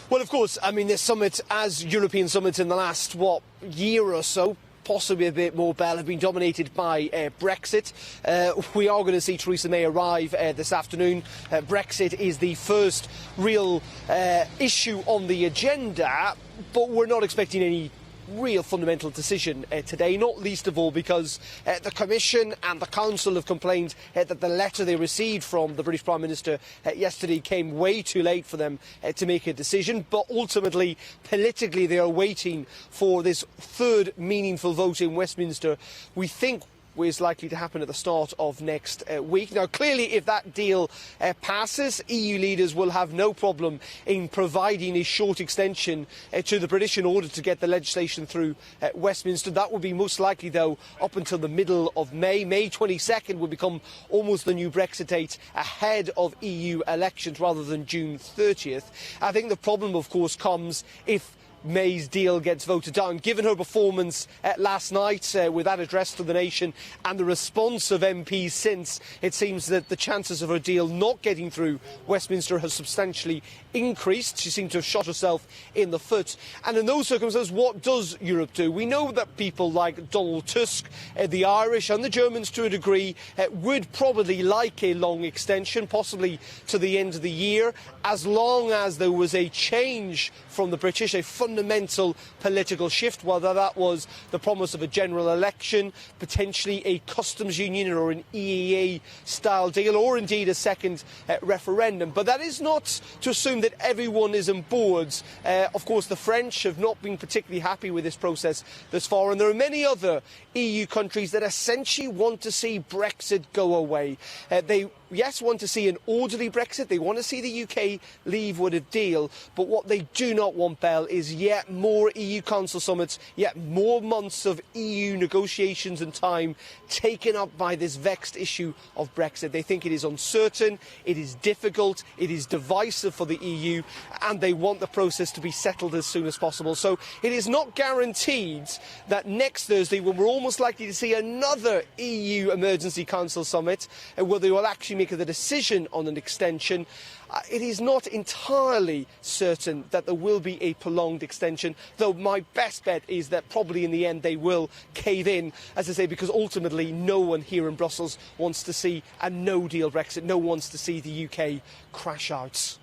Well, of course, I mean, this summit, as European summits in the last, year or so, possibly a bit more, Bell, have been dominated by Brexit. We are going to see Theresa May arrive this afternoon. Brexit is the first real issue on the agenda, but we're not expecting any real fundamental decision today, not least of all because the Commission and the Council have complained that the letter they received from the British Prime Minister yesterday came way too late for them to make a decision. But ultimately, politically, they are waiting for this third meaningful vote in Westminster. We think is likely to happen at the start of next week. Now, clearly, if that deal passes, EU leaders will have no problem in providing a short extension to the British in order to get the legislation through Westminster. That will be most likely, though, up until the middle of May. May 22nd will become almost the new Brexit date ahead of EU elections rather than June 30th. I think the problem, of course, comes if May's deal gets voted down. Given her performance last night with that address to the nation and the response of MPs since, it seems that the chances of her deal not getting through Westminster has substantially increased. She seemed to have shot herself in the foot. And in those circumstances, what does Europe do? We know that people like Donald Tusk, the Irish and the Germans to a degree, would probably like a long extension, possibly to the end of the year, as long as there was a change from the British, a fundamental political shift, whether that was the promise of a general election, potentially a customs union or an EEA-style deal, or indeed a second referendum. But that is not to assume that everyone is on board. Of course, the French have not been particularly happy with this process thus far, and there are many other EU countries that essentially want to see Brexit go away. They want to see an orderly Brexit. They want to see the UK leave with a deal. But what they do not want, Bell, is yet more EU Council summits, yet more months of EU negotiations and time taken up by this vexed issue of Brexit. They think it is uncertain, it is difficult, it is divisive for the EU, and they want the process to be settled as soon as possible. So it is not guaranteed that next Thursday, when we're almost likely to see another EU Emergency Council summit, where they will actually make a decision on an extension, it is not entirely certain that there will be a prolonged extension, though my best bet is that probably in the end they will cave in, as I say, because ultimately no one here in Brussels wants to see a no-deal Brexit. No one wants to see the UK crash out.